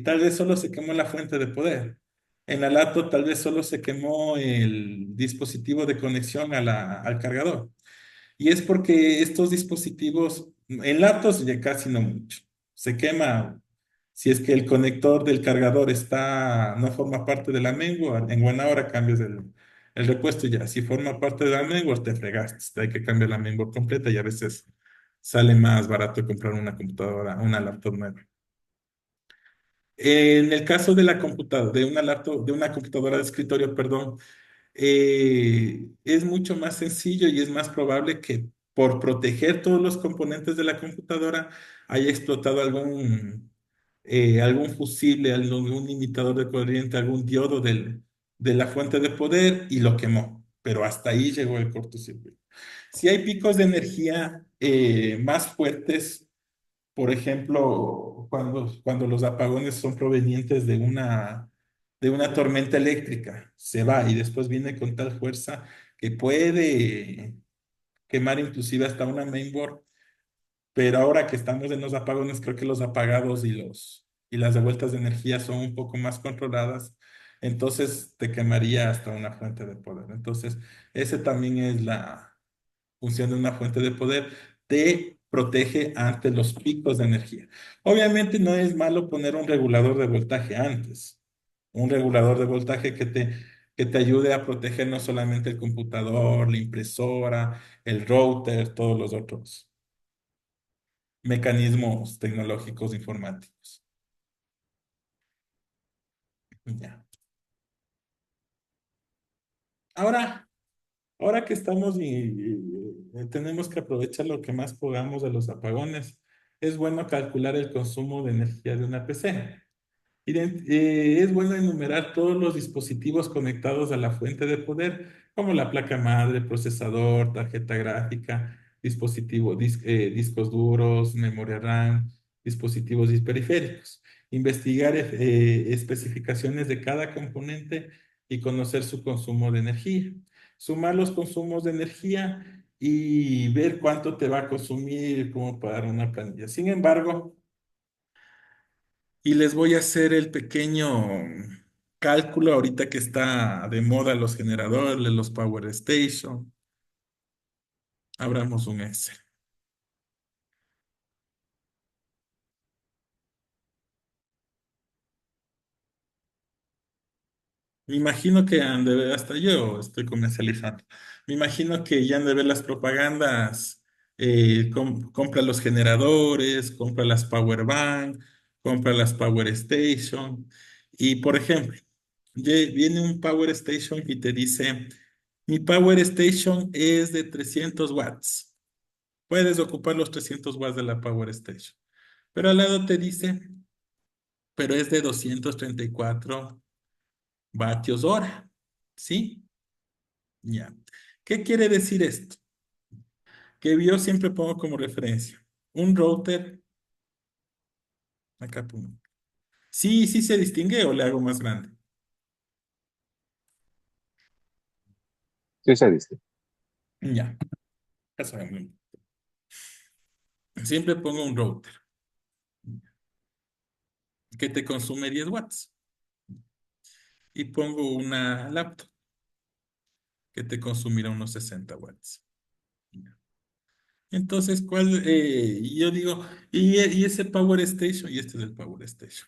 tal vez solo se quemó la fuente de poder. En la laptop tal vez solo se quemó el dispositivo de conexión al cargador. Y es porque estos dispositivos, en laptops ya casi no mucho. Se quema si es que el conector del cargador no forma parte de la mainboard. En buena hora cambias el repuesto y ya. Si forma parte de la mainboard, te fregaste. Hay que cambiar la mainboard completa y a veces sale más barato comprar una computadora, una laptop nueva. En el caso de la computadora, de una laptop, de una computadora de escritorio, perdón, es mucho más sencillo y es más probable que por proteger todos los componentes de la computadora haya explotado algún fusible, algún imitador de corriente, algún diodo de la fuente de poder y lo quemó. Pero hasta ahí llegó el cortocircuito. Si hay picos de energía más fuertes, por ejemplo, cuando los apagones son provenientes de una tormenta eléctrica, se va y después viene con tal fuerza que puede quemar inclusive hasta una mainboard. pero ahora que estamos en los apagones, creo que los apagados y las devueltas de energía son un poco más controladas. Entonces te quemaría hasta una fuente de poder. Entonces, ese también es la función de una fuente de poder. Te protege ante los picos de energía. Obviamente no es malo poner un regulador de voltaje antes. Un regulador de voltaje que te ayude a proteger no solamente el computador, la impresora, el router, todos los otros mecanismos tecnológicos informáticos. Ya. Ahora, ahora que estamos y tenemos que aprovechar lo que más podamos de los apagones, es bueno calcular el consumo de energía de una PC. Es bueno enumerar todos los dispositivos conectados a la fuente de poder, como la placa madre, procesador, tarjeta gráfica, discos duros, memoria RAM, dispositivos y periféricos. Investigar especificaciones de cada componente y conocer su consumo de energía. Sumar los consumos de energía y ver cuánto te va a consumir como para dar una planilla. Sin embargo, y les voy a hacer el pequeño cálculo ahorita que está de moda los generadores, los Power Station. Abramos un Excel. Me imagino que han de ver, hasta yo estoy comercializando. Me imagino que ya han de ver las propagandas. Compra los generadores, compra las Power Bank, compra las Power Station. Y por ejemplo, viene un Power Station y te dice, mi Power Station es de 300 watts. Puedes ocupar los 300 watts de la Power Station. Pero al lado te dice, pero es de 234 vatios hora. ¿Sí? Ya. ¿Qué quiere decir esto? Que yo siempre pongo como referencia un router, acá pongo. Sí, sí se distingue o le hago más grande. Sí, se dice. Ya, ya saben. Siempre pongo un router que te consume 10 watts y pongo una laptop que te consumirá unos 60 watts. Entonces, yo digo, y ese Power Station, y este es el Power Station.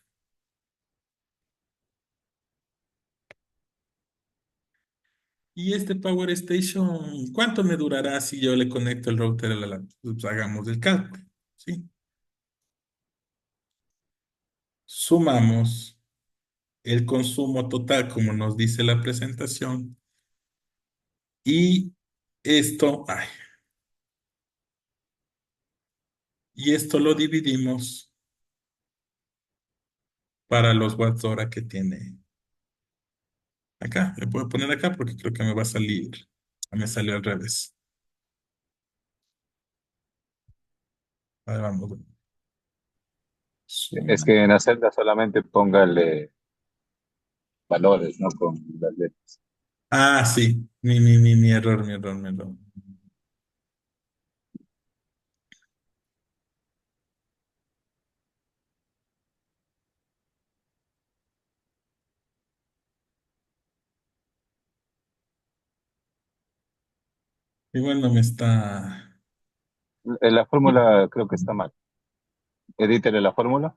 Y este Power Station, ¿cuánto me durará si yo le conecto el router a la laptop? Pues hagamos el cálculo, ¿sí? Sumamos el consumo total, como nos dice la presentación, y ay, y esto lo dividimos para los watts hora que tiene acá. Le puedo poner acá porque creo que me va a salir, me salió al revés. A ver, vamos. Es Suma. que en la celda solamente póngale valores, no con las letras. Ah, sí, mi error, mi error, mi error. Igual no me está. La fórmula creo que está mal. Edítele la fórmula.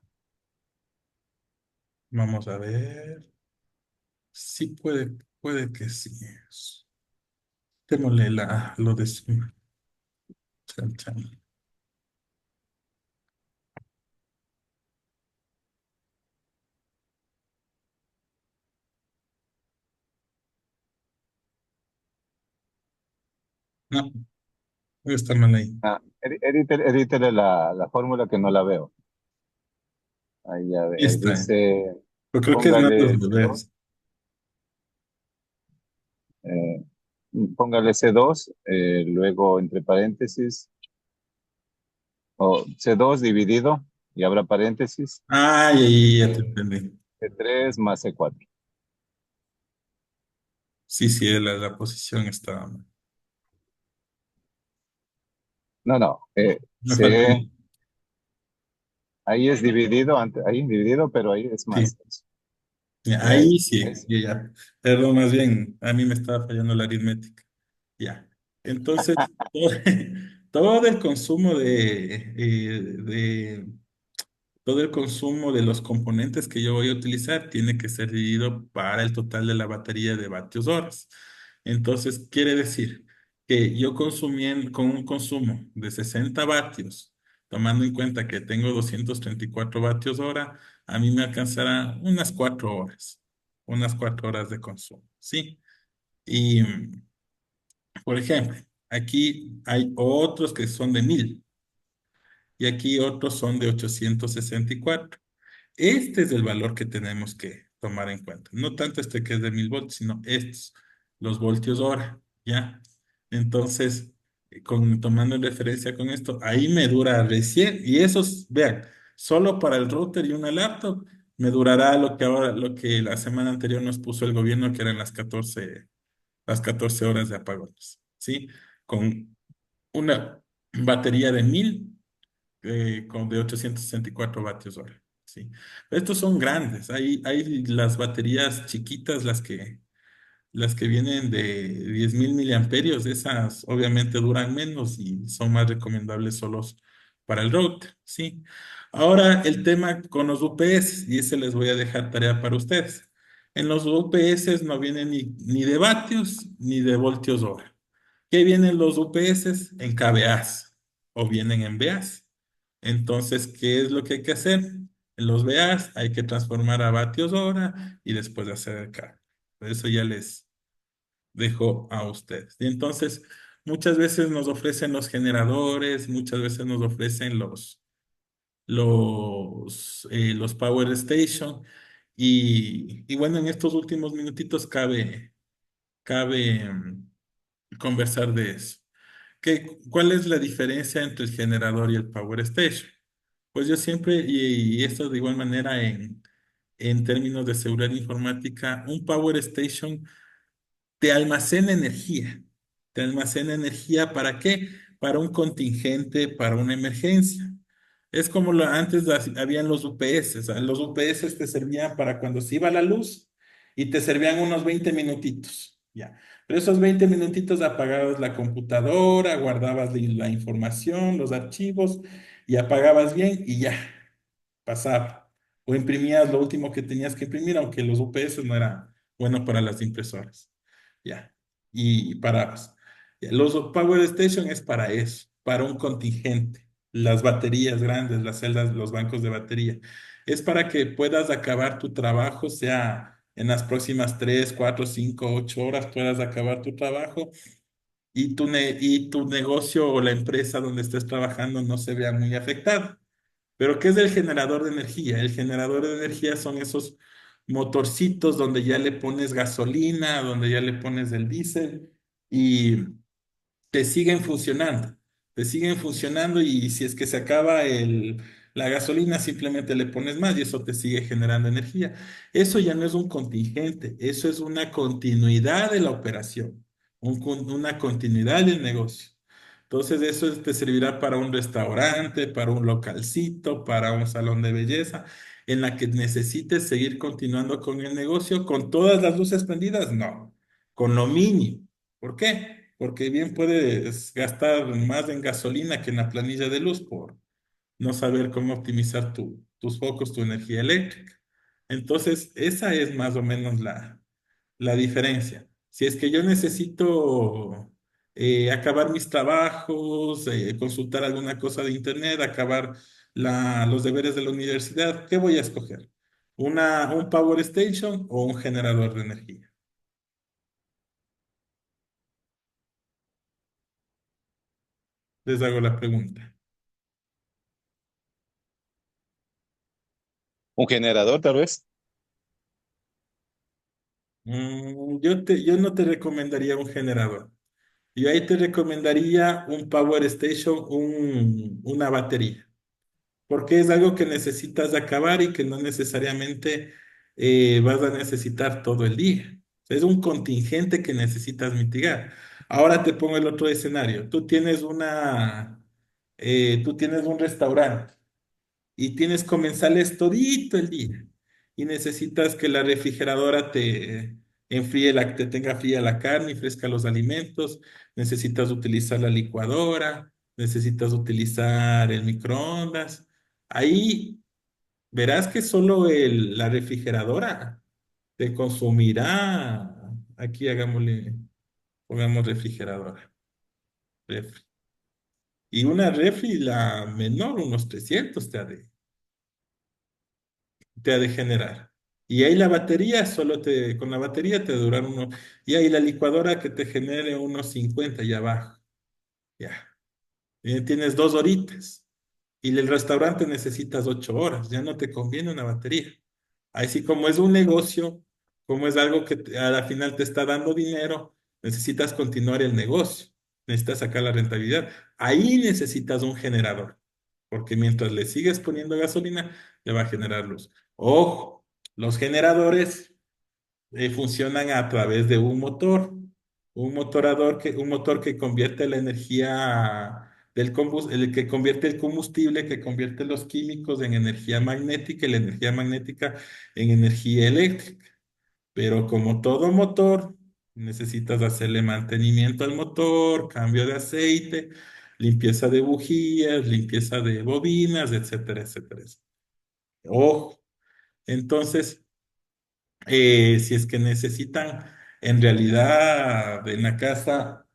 Vamos a ver. Sí puede que sí. Démosle lo de suma. Chan, chan. No, debe estar mal ahí. Ah, edítele la fórmula que no la veo. Ahí ya ve, Ahí ahí está. dice, Pero creo que es más póngale los C2, bebés. eh, póngale C2, luego entre paréntesis, o C2 dividido, y abra paréntesis, Ay, ahí ya te eh, entendí. C3 más C4. Sí, sí, la posición estaba mal. No, no, Me faltó. ahí es dividido, pero ahí es Sí, más. ya, Ya ahí es, sí, es- ya, ya. Perdón, más bien, a mí me estaba fallando la aritmética. Ya. Entonces, todo, todo el consumo todo el consumo de los componentes que yo voy a utilizar tiene que ser dividido para el total de la batería de vatios horas. Entonces, quiere decir que yo consumiendo con un consumo de 60 vatios, tomando en cuenta que tengo 234 vatios hora, a mí me alcanzará unas 4 horas de consumo, ¿sí? Y, por ejemplo, aquí hay otros que son de 1000 y aquí otros son de 864. Este es el valor que tenemos que tomar en cuenta. No tanto este que es de 1000 voltios, sino estos, los voltios hora, ¿ya? Entonces, tomando en referencia con esto, ahí me dura recién, y esos, vean, solo para el router y una laptop, me durará lo que la semana anterior nos puso el gobierno, que eran las 14 horas de apagones, ¿sí? Con una batería de 1000 de 864 vatios hora. Sí. Estos son grandes. Hay las baterías chiquitas, las que vienen de 10.000 miliamperios. Esas obviamente duran menos y son más recomendables solos para el router. Sí. Ahora el tema con los UPS, y ese les voy a dejar tarea para ustedes. En los UPS no vienen ni de vatios ni de voltios hora. ¿Qué vienen los UPS? En kVAs o vienen en VAs. Entonces, ¿qué es lo que hay que hacer? En los VAs hay que transformar a vatios hora y después hacer el cambio. Eso ya les dejo a ustedes. Y entonces, muchas veces nos ofrecen los generadores, muchas veces nos ofrecen los Power Station. Y bueno, en estos últimos minutitos cabe conversar de eso. ¿Cuál es la diferencia entre el generador y el Power Station? Pues yo siempre, y esto de igual manera en términos de seguridad informática, un Power Station te almacena energía. ¿Te almacena energía para qué? Para un contingente, para una emergencia. Es como antes habían los UPS. Los UPS te servían para cuando se iba la luz y te servían unos 20 minutitos. Ya. Pero esos 20 minutitos apagabas la computadora, guardabas la información, los archivos y apagabas bien y ya pasaba. O imprimías lo último que tenías que imprimir, aunque los UPS no eran buenos para las impresoras. Ya. Y parabas. Ya, los Power Station es para eso, para un contingente. Las baterías grandes, las celdas, los bancos de batería. Es para que puedas acabar tu trabajo, sea en las próximas 3, 4, 5, 8 horas puedas acabar tu trabajo y tu negocio o la empresa donde estés trabajando no se vea muy afectado. Pero ¿qué es el generador de energía? El generador de energía son esos motorcitos donde ya le pones gasolina, donde ya le pones el diésel y te siguen funcionando. Te siguen funcionando y si es que se acaba la gasolina, simplemente le pones más y eso te sigue generando energía. Eso ya no es un contingente, eso es una continuidad de la operación, una continuidad del negocio. Entonces eso te servirá para un restaurante, para un localcito, para un salón de belleza, en la que necesites seguir continuando con el negocio con todas las luces prendidas, no, con lo mínimo. ¿Por qué? Porque bien puedes gastar más en gasolina que en la planilla de luz por no saber cómo optimizar tus focos, tu energía eléctrica. Entonces, esa es más o menos la diferencia. Si es que yo necesito acabar mis trabajos, consultar alguna cosa de internet, acabar los deberes de la universidad, ¿qué voy a escoger? ¿Un Power Station o un generador de energía? Les hago la pregunta. un generador, tal vez. Yo no te recomendaría un generador. Yo ahí te recomendaría un Power Station, una batería, porque es algo que necesitas acabar y que no necesariamente vas a necesitar todo el día. Es un contingente que necesitas mitigar. Ahora te pongo el otro escenario. Tú tienes un restaurante y tienes comensales todito el día y necesitas que la refrigeradora te enfríe te tenga fría la carne y fresca los alimentos, necesitas utilizar la licuadora, necesitas utilizar el microondas. Ahí verás que solo la refrigeradora te consumirá. Aquí pongamos refrigeradora, refri. Y una refri, la menor, unos 300 te ha de generar. Y ahí la batería, con la batería te durar y ahí la licuadora que te genere unos 50 y abajo. Ya. Tienes 2 horitas. Y el restaurante necesitas 8 horas. Ya no te conviene una batería. Ahí sí, como es un negocio, como es algo que a la final te está dando dinero, necesitas continuar el negocio. Necesitas sacar la rentabilidad. Ahí necesitas un generador. Porque mientras le sigues poniendo gasolina, le va a generar luz. Ojo, los generadores funcionan a través de un motor que convierte la energía el que convierte el combustible, que convierte los químicos en energía magnética y la energía magnética en energía eléctrica. Pero como todo motor, necesitas hacerle mantenimiento al motor, cambio de aceite, limpieza de bujías, limpieza de bobinas, etcétera, etcétera. Ojo, entonces si es que necesitan en realidad en la casa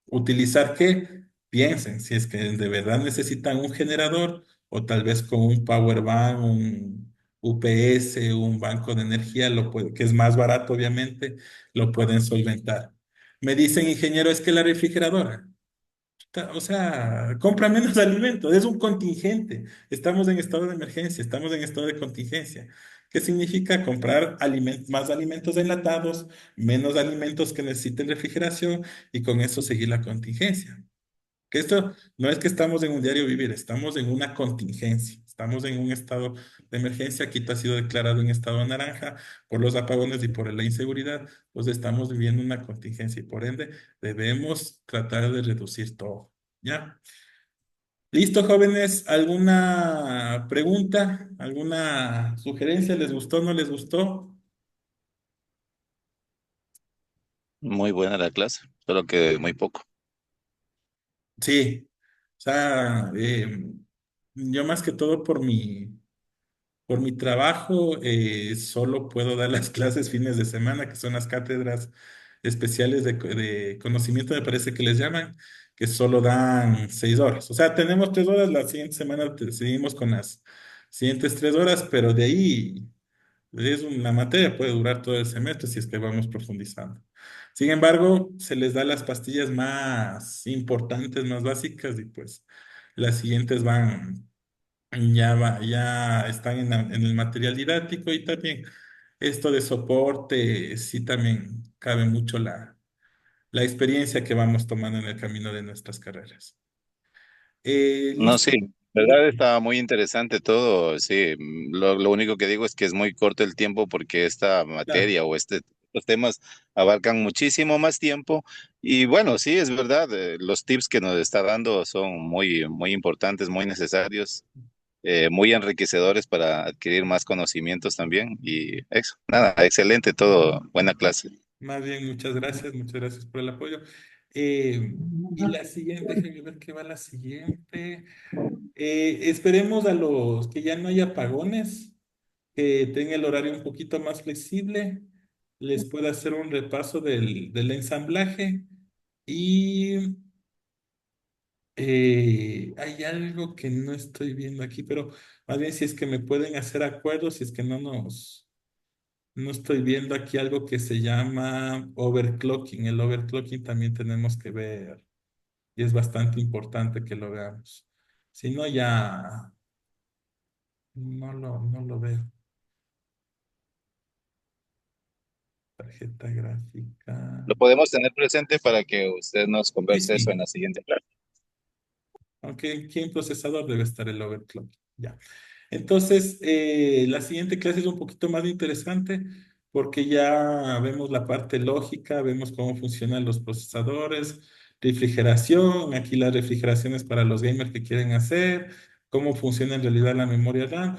utilizar qué, piensen si es que de verdad necesitan un generador o tal vez con un power bank, un UPS, un banco de energía, que es más barato obviamente, lo pueden solventar. Me dicen, ingeniero, es que la refrigeradora. O sea, compra menos alimentos, es un contingente. Estamos en estado de emergencia, estamos en estado de contingencia. ¿Qué significa comprar más alimentos enlatados, menos alimentos que necesiten refrigeración y con eso seguir la contingencia? Que esto no es que estamos en un diario vivir, estamos en una contingencia, estamos en un estado de emergencia. Quito ha sido declarado en estado naranja por los apagones y por la inseguridad, pues estamos viviendo una contingencia y por ende debemos tratar de reducir todo. ¿Ya? ¿Listo, jóvenes? ¿Alguna pregunta? ¿Alguna sugerencia? ¿Les gustó? ¿No les gustó? Muy buena la clase, solo que muy poco. Sí. O sea, yo más que todo por mi trabajo, solo puedo dar las clases fines de semana, que son las cátedras especiales de conocimiento, me parece que les llaman, que solo dan 6 horas. O sea, tenemos 3 horas, la siguiente semana seguimos con las siguientes 3 horas, pero de ahí es una materia, puede durar todo el semestre si es que vamos profundizando. Sin embargo, se les da las pastillas más importantes, más básicas, y pues las siguientes ya están en el material didáctico y también esto de soporte, sí también cabe mucho la experiencia que vamos tomando en el camino de nuestras carreras. No, Listo. sí, verdad está muy interesante todo, sí. Lo único que digo es que es muy corto el tiempo porque esta Claro, materia o estos temas abarcan muchísimo más tiempo. Y bueno, sí, es verdad, los tips que nos está dando son muy, muy importantes, muy necesarios, muy enriquecedores para adquirir más conocimientos también. Y eso, nada, excelente todo, buena clase. más bien, muchas gracias por el apoyo. Y la siguiente, déjenme ver qué va la siguiente. Esperemos a los que ya no haya apagones, que tenga el horario un poquito más flexible, les pueda hacer un repaso del ensamblaje y hay algo que no estoy viendo aquí, pero más bien si es que me pueden hacer acuerdos, si es que no estoy viendo aquí algo que se llama overclocking. El overclocking también tenemos que ver y es bastante importante que lo veamos. Si no, ya no lo veo. Tarjeta gráfica. Lo podemos tener presente para que usted nos Sí, converse eso en sí. la siguiente clase. Aunque aquí en procesador debe estar el overclock. Ya. Entonces, la siguiente clase es un poquito más interesante porque ya vemos la parte lógica, vemos cómo funcionan los procesadores, refrigeración, aquí las refrigeraciones para los gamers que quieren hacer. cómo funciona en realidad la memoria RAM,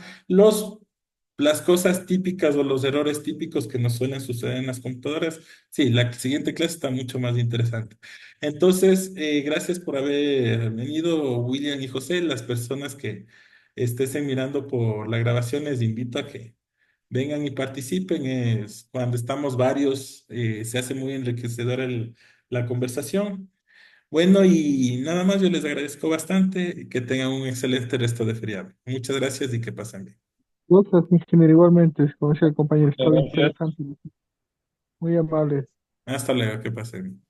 las cosas típicas o los errores típicos que nos suelen suceder en las computadoras. Sí, la siguiente clase está mucho más interesante. Entonces, gracias por haber venido, William y José. Las personas que estén mirando por la grabación, les invito a que vengan y participen. Es, cuando estamos varios, se hace muy enriquecedora la conversación. Bueno, y nada más, yo les agradezco bastante. Que tengan un excelente resto de feriado. Muchas gracias y que pasen bien. Gracias, ingeniero, igualmente, como decía el compañero, Muchas estuvo gracias. interesante, muy amable. Hasta luego, que pasen bien.